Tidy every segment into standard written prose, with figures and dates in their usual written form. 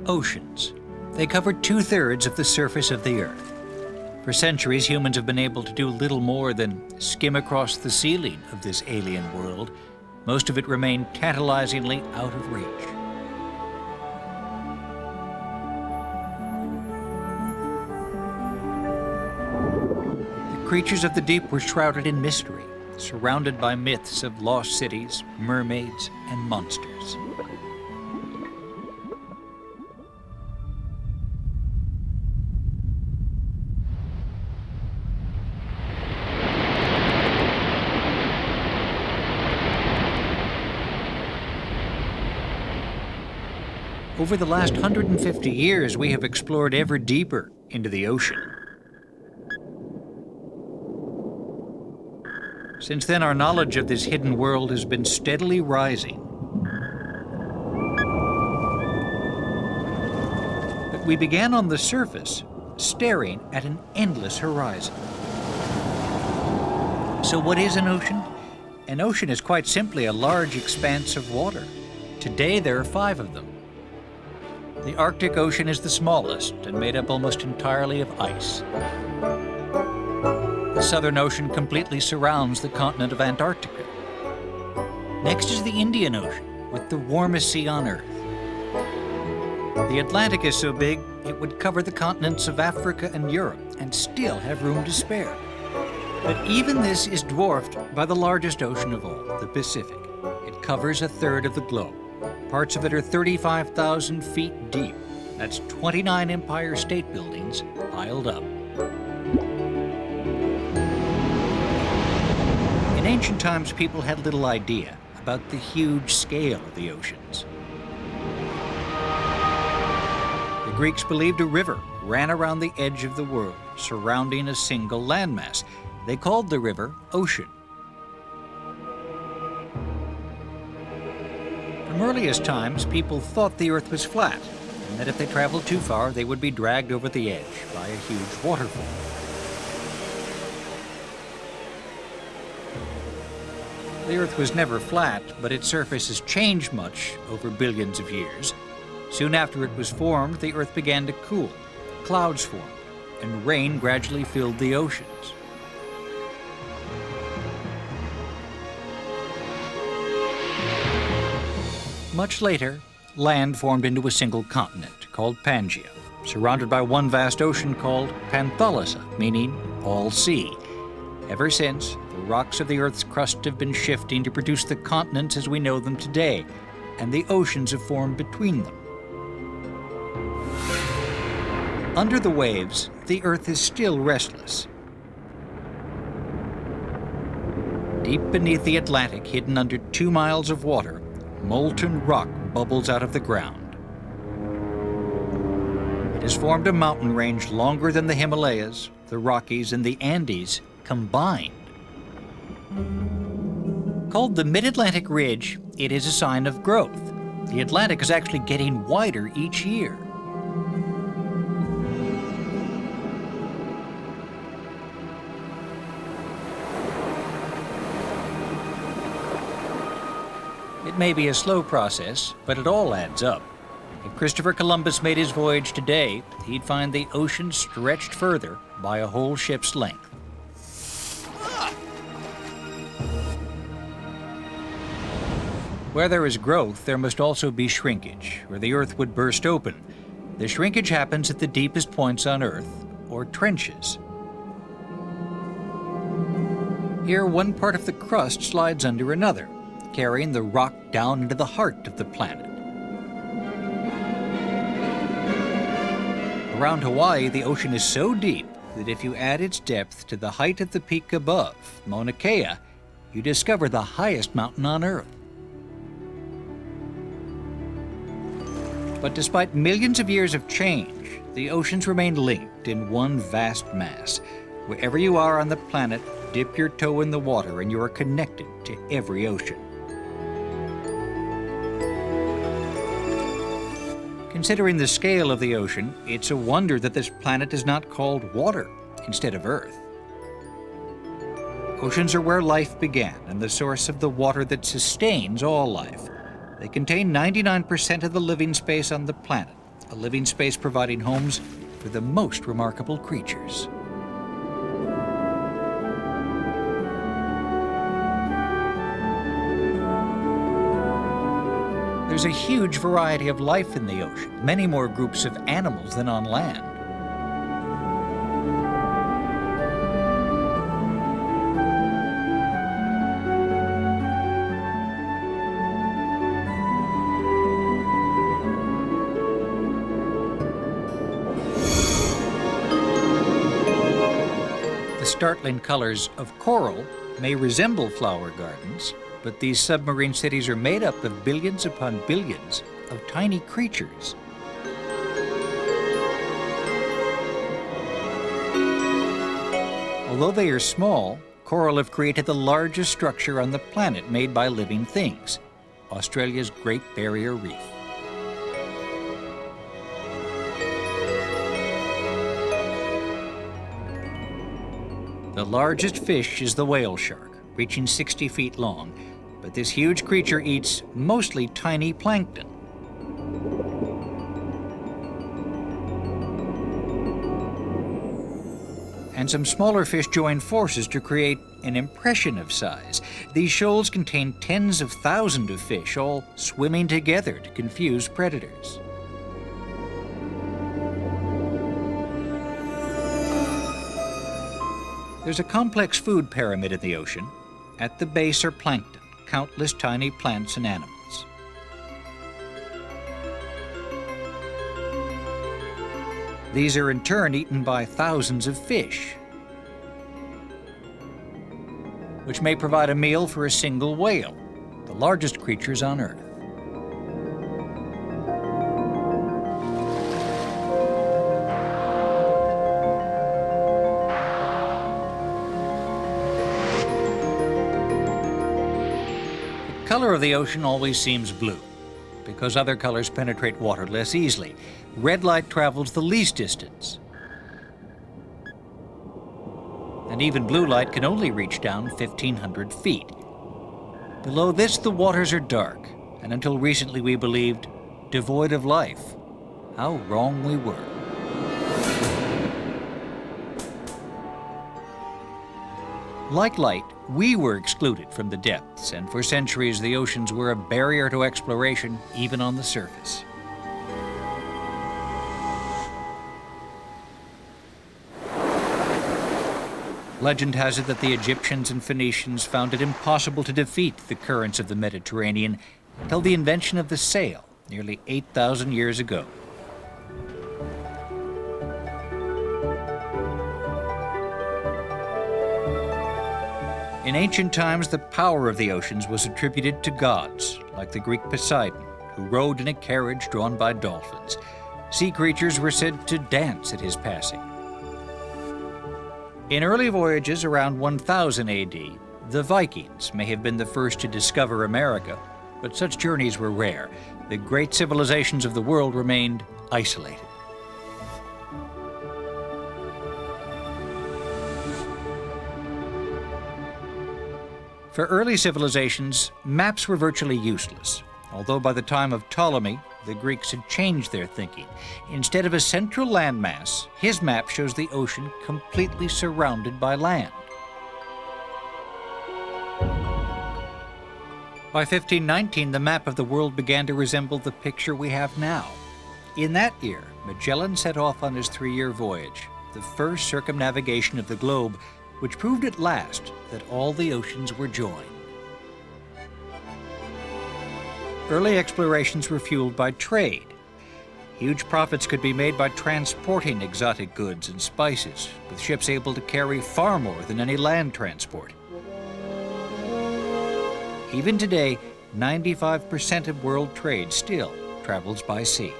Oceans. They cover 2/3 of the surface of the Earth. For centuries, humans have been able to do little more than skim across the ceiling of this alien world. Most of it remained tantalizingly out of reach. The creatures of the deep were shrouded in mystery, surrounded by myths of lost cities, mermaids, and monsters. Over the last 150 years, we have explored ever deeper into the ocean. Since then, our knowledge of this hidden world has been steadily rising. But we began on the surface, staring at an endless horizon. So what is an ocean? An ocean is quite simply a large expanse of water. Today, there are 5 of them. The Arctic Ocean is the smallest and made up almost entirely of ice. The Southern Ocean completely surrounds the continent of Antarctica. Next is the Indian Ocean, with the warmest sea on Earth. The Atlantic is so big, it would cover the continents of Africa and Europe and still have room to spare. But even this is dwarfed by the largest ocean of all, the Pacific. It covers 1/3 of the globe. Parts of it are 35,000 feet deep. That's 29 Empire State Buildings piled up. In ancient times, people had little idea about the huge scale of the oceans. The Greeks believed a river ran around the edge of the world, surrounding a single landmass. They called the river Ocean. From earliest times, people thought the Earth was flat, and that if they traveled too far, they would be dragged over the edge by a huge waterfall. The Earth was never flat, but its surface has changed much over billions of years. Soon after it was formed, the Earth began to cool, clouds formed, and rain gradually filled the oceans. Much later, land formed into a single continent called Pangaea, surrounded by one vast ocean called Panthalassa, meaning all sea. Ever since, the rocks of the Earth's crust have been shifting to produce the continents as we know them today, and the oceans have formed between them. Under the waves, the Earth is still restless. Deep beneath the Atlantic, hidden under 2 miles of water, molten rock bubbles out of the ground. It has formed a mountain range longer than the Himalayas, the Rockies, and the Andes combined. Called the Mid-Atlantic Ridge, it is a sign of growth. The Atlantic is actually getting wider each year. It may be a slow process, but it all adds up. If Christopher Columbus made his voyage today, he'd find the ocean stretched further by a whole ship's length. Where there is growth, there must also be shrinkage, or the Earth would burst open. The shrinkage happens at the deepest points on Earth, or trenches. Here, one part of the crust slides under another, carrying the rock down into the heart of the planet. Around Hawaii, the ocean is so deep that if you add its depth to the height of the peak above, Mauna Kea, you discover the highest mountain on Earth. But despite millions of years of change, the oceans remain linked in one vast mass. Wherever you are on the planet, dip your toe in the water and you are connected to every ocean. Considering the scale of the ocean, it's a wonder that this planet is not called water instead of Earth. Oceans are where life began and the source of the water that sustains all life. They contain 99% of the living space on the planet, a living space providing homes for the most remarkable creatures. There's a huge variety of life in the ocean, many more groups of animals than on land. The startling colors of coral may resemble flower gardens, but these submarine cities are made up of billions upon billions of tiny creatures. Although they are small, coral have created the largest structure on the planet made by living things, Australia's Great Barrier Reef. The largest fish is the whale shark, reaching 60 feet long, but this huge creature eats mostly tiny plankton. And some smaller fish join forces to create an impression of size. These shoals contain tens of thousands of fish, all swimming together to confuse predators. There's a complex food pyramid in the ocean. At the base are plankton, countless tiny plants and animals. These are in turn eaten by thousands of fish, which may provide a meal for a single whale, the largest creatures on Earth. The color of the ocean always seems blue, because other colors penetrate water less easily. Red light travels the least distance. And even blue light can only reach down 1,500 feet. Below this, the waters are dark, and until recently we believed devoid of life. How wrong we were. Like light, we were excluded from the depths, and for centuries the oceans were a barrier to exploration, even on the surface. Legend has it that the Egyptians and Phoenicians found it impossible to defeat the currents of the Mediterranean until the invention of the sail, nearly 8,000 years ago. In ancient times, the power of the oceans was attributed to gods, like the Greek Poseidon, who rode in a carriage drawn by dolphins. Sea creatures were said to dance at his passing. In early voyages around 1000 AD, the Vikings may have been the first to discover America, but such journeys were rare. The great civilizations of the world remained isolated. For early civilizations, maps were virtually useless, although by the time of Ptolemy, the Greeks had changed their thinking. Instead of a central landmass, his map shows the ocean completely surrounded by land. By 1519, the map of the world began to resemble the picture we have now. In that year, Magellan set off on his 3-year voyage, the first circumnavigation of the globe, which proved at last that all the oceans were joined. Early explorations were fueled by trade. Huge profits could be made by transporting exotic goods and spices, with ships able to carry far more than any land transport. Even today, 95% of world trade still travels by sea.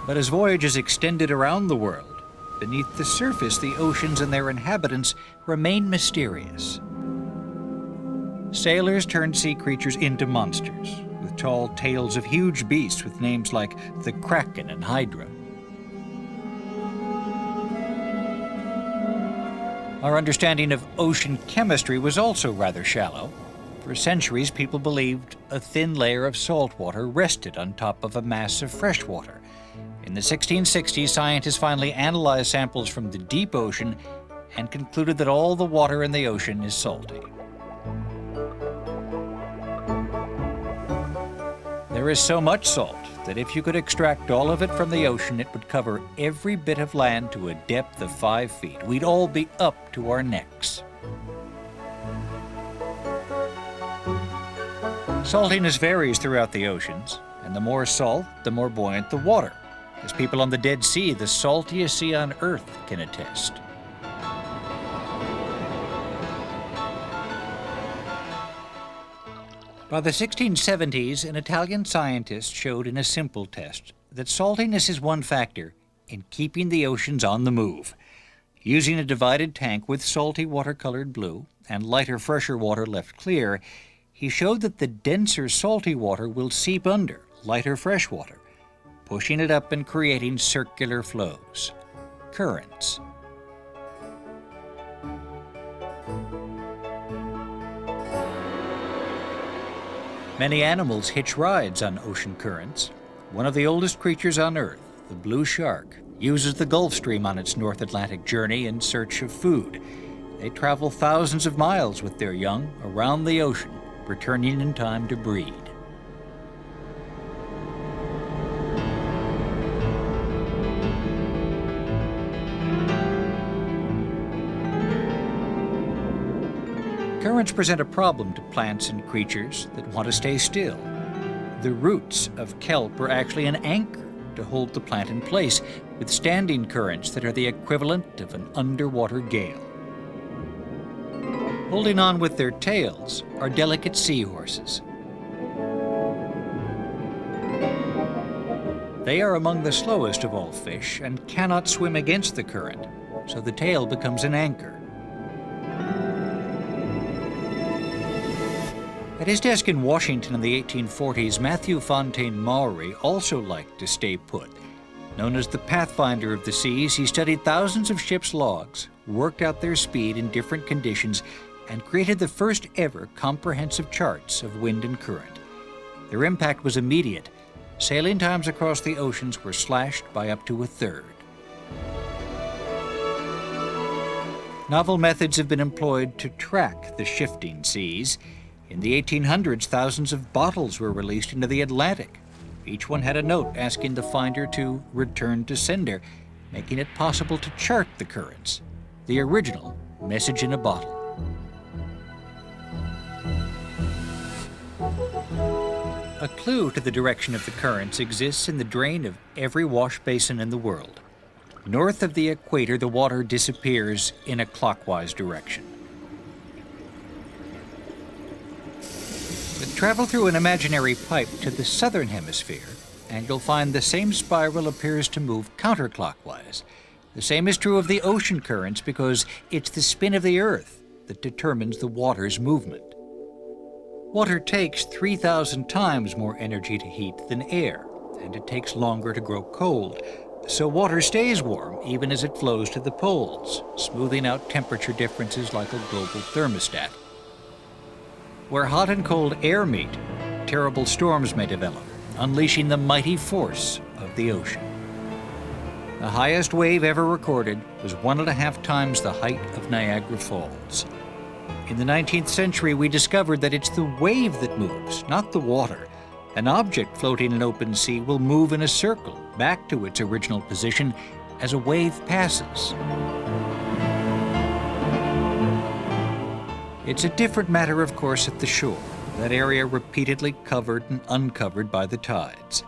But as voyages extended around the world, beneath the surface, the oceans and their inhabitants remain mysterious. Sailors turned sea creatures into monsters, with tall tales of huge beasts with names like the Kraken and Hydra. Our understanding of ocean chemistry was also rather shallow. For centuries, people believed a thin layer of salt water rested on top of a mass of fresh water. In the 1660s, scientists finally analyzed samples from the deep ocean and concluded that all the water in the ocean is salty. There is so much salt that if you could extract all of it from the ocean, it would cover every bit of land to a depth of 5 feet. We'd all be up to our necks. Saltiness varies throughout the oceans, and the more salt, the more buoyant the water. As people on the Dead Sea, the saltiest sea on Earth, can attest. By the 1670s, an Italian scientist showed in a simple test that saltiness is one factor in keeping the oceans on the move. Using a divided tank with salty water-colored blue and lighter, fresher water left clear, he showed that the denser salty water will seep under lighter fresh water, pushing it up and creating circular flows, currents. Many animals hitch rides on ocean currents. One of the oldest creatures on Earth, the blue shark, uses the Gulf Stream on its North Atlantic journey in search of food. They travel thousands of miles with their young around the ocean, returning in time to breed. Currents present a problem to plants and creatures that want to stay still. The roots of kelp are actually an anchor to hold the plant in place, withstanding currents that are the equivalent of an underwater gale. Holding on with their tails are delicate seahorses. They are among the slowest of all fish and cannot swim against the current, so the tail becomes an anchor. At his desk in Washington in the 1840s, Matthew Fontaine Maury also liked to stay put. Known as the Pathfinder of the Seas, he studied thousands of ships' logs, worked out their speed in different conditions, and created the first ever comprehensive charts of wind and current. Their impact was immediate. Sailing times across the oceans were slashed by up to 1/3. Novel methods have been employed to track the shifting seas. In the 1800s, thousands of bottles were released into the Atlantic. Each one had a note asking the finder to return to sender, making it possible to chart the currents. The original message in a bottle. A clue to the direction of the currents exists in the drain of every wash basin in the world. North of the equator, the water disappears in a clockwise direction. Travel through an imaginary pipe to the southern hemisphere, and you'll find the same spiral appears to move counterclockwise. The same is true of the ocean currents because it's the spin of the Earth that determines the water's movement. Water takes 3,000 times more energy to heat than air, and it takes longer to grow cold. So water stays warm even as it flows to the poles, smoothing out temperature differences like a global thermostat. Where hot and cold air meet, terrible storms may develop, unleashing the mighty force of the ocean. The highest wave ever recorded was 1.5 times the height of Niagara Falls. In the 19th century, we discovered that it's the wave that moves, not the water. An object floating in open sea will move in a circle back to its original position as a wave passes. It's a different matter, of course, at the shore, that area repeatedly covered and uncovered by the tides.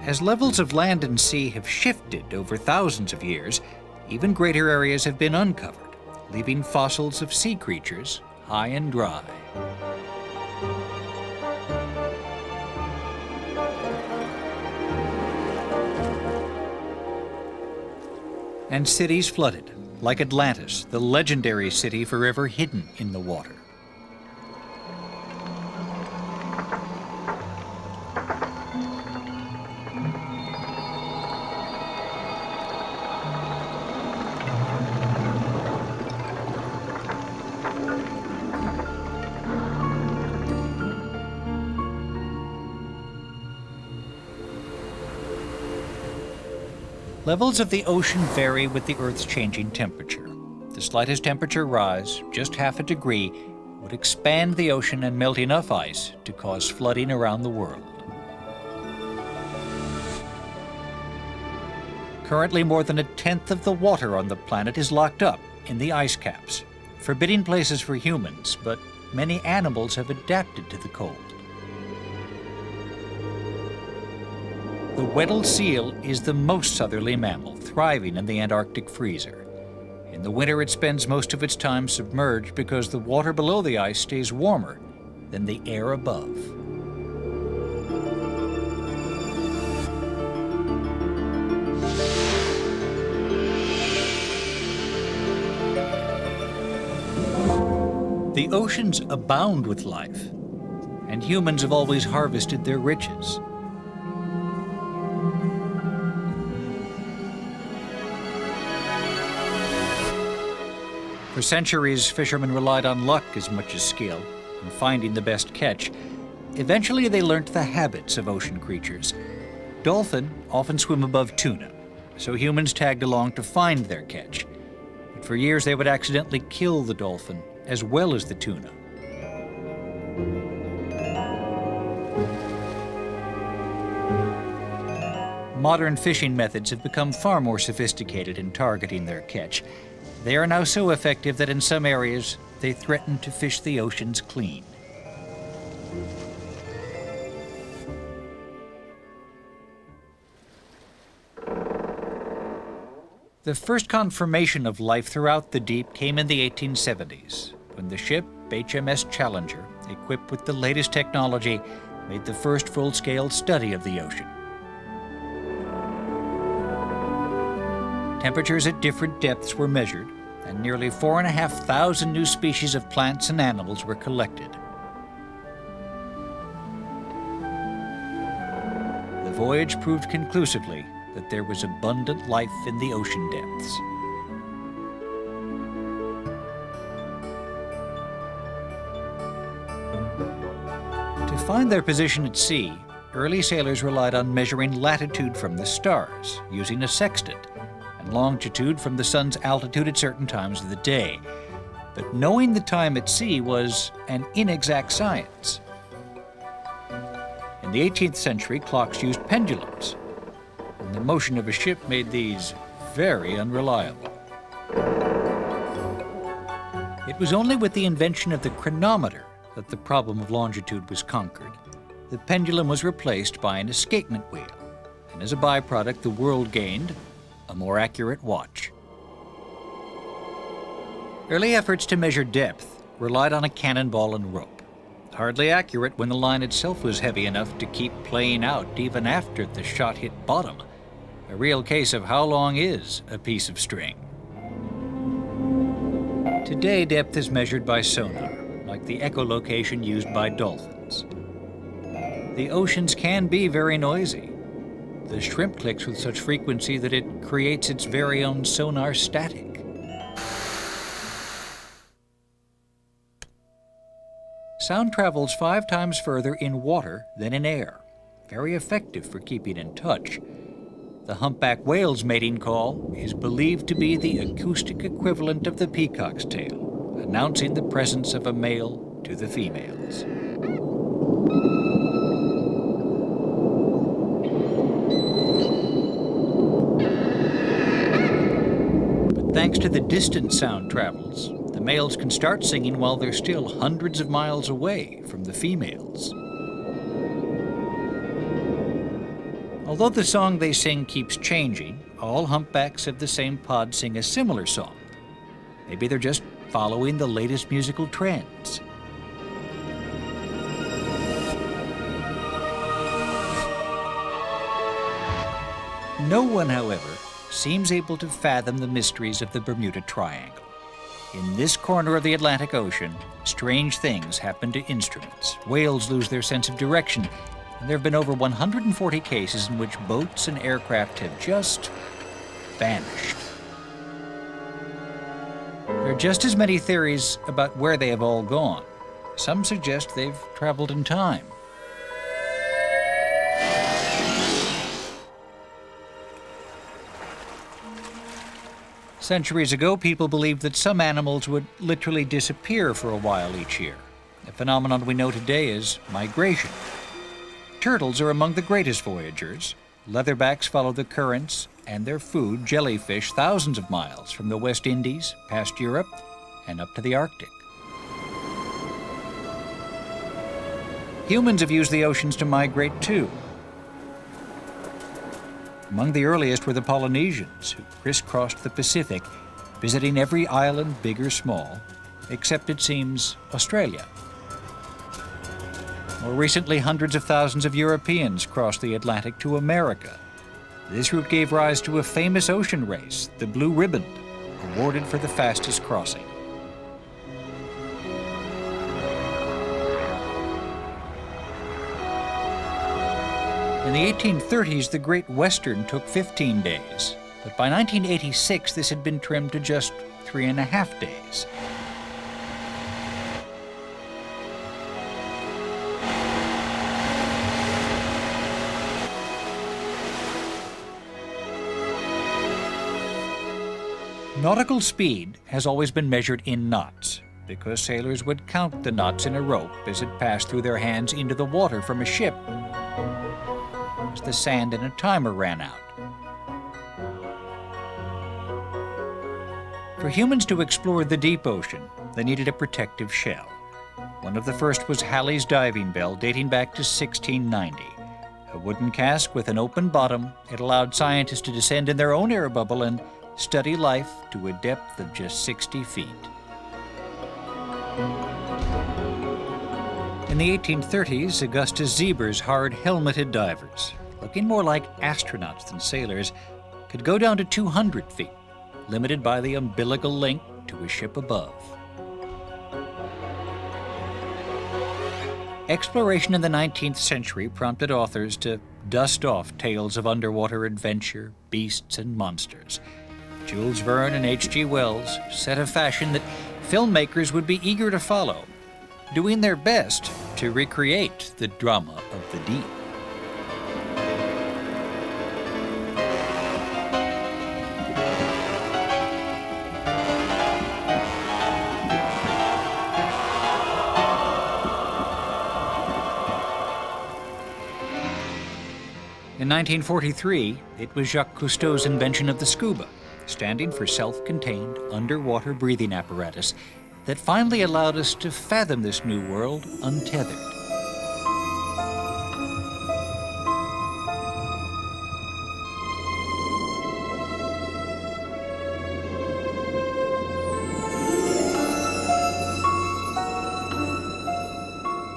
As levels of land and sea have shifted over thousands of years, even greater areas have been uncovered, leaving fossils of sea creatures high and dry. And cities flooded, like Atlantis, the legendary city forever hidden in the water. Levels of the ocean vary with the Earth's changing temperature. The slightest temperature rise, just half a degree, would expand the ocean and melt enough ice to cause flooding around the world. Currently, more than a tenth of the water on the planet is locked up in the ice caps, forbidding places for humans, but many animals have adapted to the cold. The Weddell seal is the most southerly mammal, thriving in the Antarctic freezer. In the winter, it spends most of its time submerged because the water below the ice stays warmer than the air above. The oceans abound with life, and humans have always harvested their riches. For centuries, fishermen relied on luck as much as skill in finding the best catch. Eventually, they learnt the habits of ocean creatures. Dolphin often swim above tuna, so humans tagged along to find their catch. But for years, they would accidentally kill the dolphin as well as the tuna. Modern fishing methods have become far more sophisticated in targeting their catch. They are now so effective that in some areas they threaten to fish the oceans clean. The first confirmation of life throughout the deep came in the 1870s, when the ship HMS Challenger, equipped with the latest technology, made the first full-scale study of the ocean. Temperatures at different depths were measured, and nearly 4,500 new species of plants and animals were collected. The voyage proved conclusively that there was abundant life in the ocean depths. To find their position at sea, early sailors relied on measuring latitude from the stars, using a sextant, and longitude from the sun's altitude at certain times of the day. But knowing the time at sea was an inexact science. In the 18th century, clocks used pendulums, and the motion of a ship made these very unreliable. It was only with the invention of the chronometer that the problem of longitude was conquered. The pendulum was replaced by an escapement wheel, and as a byproduct, the world gained a more accurate watch. Early efforts to measure depth relied on a cannonball and rope, hardly accurate when the line itself was heavy enough to keep playing out even after the shot hit bottom. A real case of how long is a piece of string. Today, depth is measured by sonar, like the echolocation used by dolphins. The oceans can be very noisy. The shrimp clicks with such frequency that it creates its very own sonar static. Sound travels 5 times further in water than in air, very effective for keeping in touch. The humpback whale's mating call is believed to be the acoustic equivalent of the peacock's tail, announcing the presence of a male to the females. But thanks to the distance sound travels, the males can start singing while they're still hundreds of miles away from the females. Although the song they sing keeps changing, all humpbacks of the same pod sing a similar song. Maybe they're just following the latest musical trends. No one, however, seems able to fathom the mysteries of the Bermuda Triangle. In this corner of the Atlantic Ocean, strange things happen to instruments. Whales lose their sense of direction, and there have been over 140 cases in which boats and aircraft have just vanished. There are just as many theories about where they have all gone. Some suggest they've traveled in time. Centuries ago, people believed that some animals would literally disappear for a while each year. A phenomenon we know today as migration. Turtles are among the greatest voyagers. Leatherbacks follow the currents and their food, jellyfish, thousands of miles from the West Indies, past Europe, and up to the Arctic. Humans have used the oceans to migrate too. Among the earliest were the Polynesians, who crisscrossed the Pacific, visiting every island, big or small, except, it seems, Australia. More recently, hundreds of thousands of Europeans crossed the Atlantic to America. This route gave rise to a famous ocean race, the Blue Ribbon, awarded for the fastest crossing. In the 1830s, the Great Western took 15 days, but by 1986, this had been trimmed to just 3.5 days. Nautical speed has always been measured in knots, because sailors would count the knots in a rope as it passed through their hands into the water from a ship, as the sand in a timer ran out. For humans to explore the deep ocean, they needed a protective shell. One of the first was Halley's diving bell, dating back to 1690. A wooden cask with an open bottom, it allowed scientists to descend in their own air bubble and study life to a depth of just 60 feet. In the 1830s, Augustus Zeber's hard helmeted divers, looking more like astronauts than sailors, could go down to 200 feet, limited by the umbilical link to a ship above. Exploration in the 19th century prompted authors to dust off tales of underwater adventure, beasts, and monsters. Jules Verne and H.G. Wells set a fashion that filmmakers would be eager to follow, doing their best to recreate the drama of the deep. In 1943, it was Jacques Cousteau's invention of the scuba, standing for self-contained underwater breathing apparatus, that finally allowed us to fathom this new world untethered.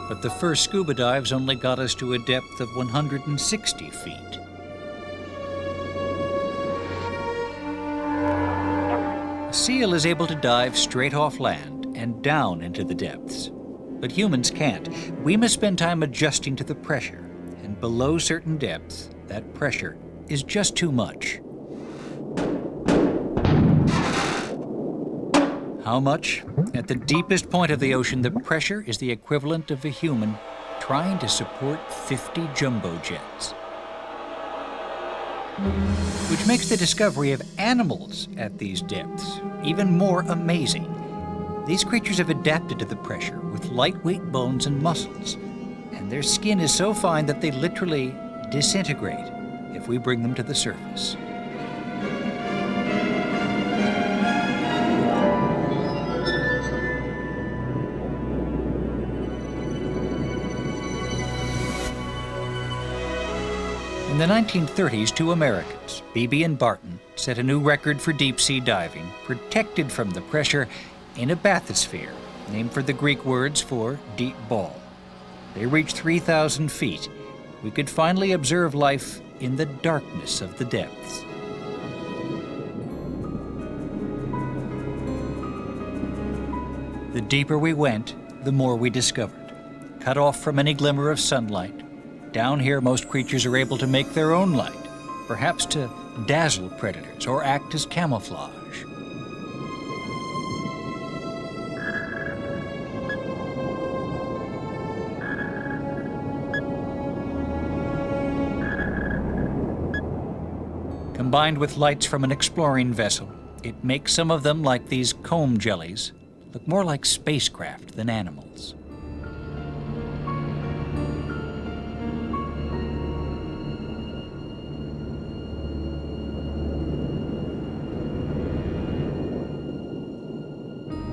But the first scuba dives only got us to a depth of 160 feet. A seal is able to dive straight off land and down into the depths. But humans can't. We must spend time adjusting to the pressure, and below certain depths, that pressure is just too much. How much? At the deepest point of the ocean, the pressure is the equivalent of a human trying to support 50 jumbo jets. Which makes the discovery of animals at these depths even more amazing. These creatures have adapted to the pressure with lightweight bones and muscles, and their skin is so fine that they literally disintegrate if we bring them to the surface. In the 1930s, two Americans, Beebe and Barton, set a new record for deep-sea diving, protected from the pressure in a bathysphere, named for the Greek words for deep ball. They reached 3,000 feet. We could finally observe life in the darkness of the depths. The deeper we went, the more we discovered. Cut off from any glimmer of sunlight, down here, most creatures are able to make their own light, perhaps to dazzle predators or act as camouflage. Combined with lights from an exploring vessel, It makes some of them, like these comb jellies, look more like spacecraft than animals.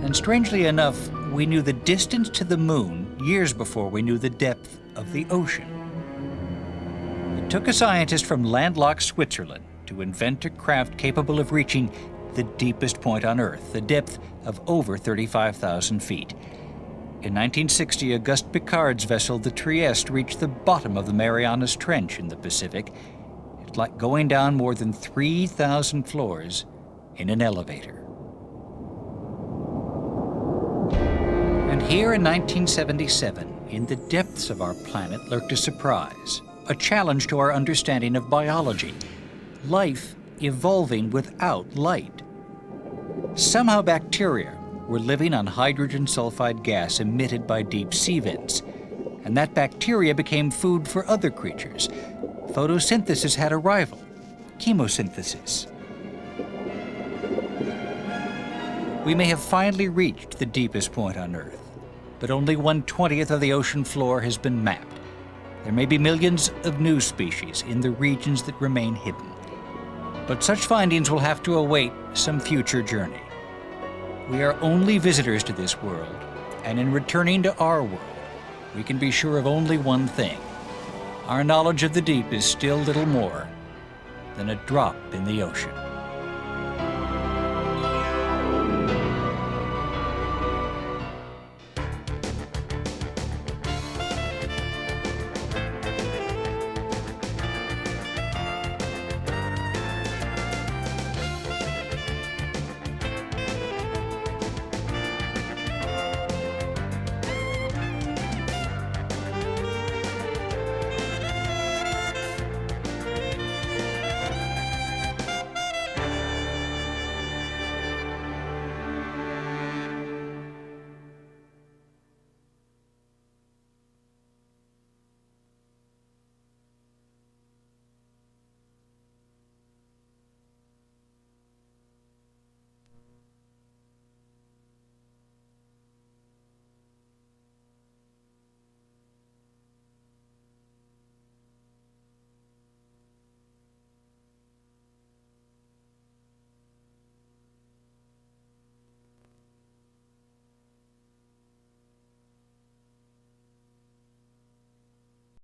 And strangely enough, we knew the distance to the moon years before we knew the depth of the ocean. It took a scientist from landlocked Switzerland to invent a craft capable of reaching the deepest point on Earth, a depth of over 35,000 feet. In 1960, Auguste Piccard's vessel, the Trieste, reached the bottom of the Marianas Trench in the Pacific. It's like going down more than 3,000 floors in an elevator. And here in 1977, in the depths of our planet lurked a surprise, a challenge to our understanding of biology. Life evolving without light. Somehow bacteria were living on hydrogen sulfide gas emitted by deep sea vents, and that bacteria became food for other creatures. Photosynthesis had a rival, chemosynthesis. We may have finally reached the deepest point on Earth, but only 1/20th of the ocean floor has been mapped. There may be millions of new species in the regions that remain hidden. But such findings will have to await some future journey. We are only visitors to this world, and in returning to our world, we can be sure of only one thing. Our knowledge of the deep is still little more than a drop in the ocean.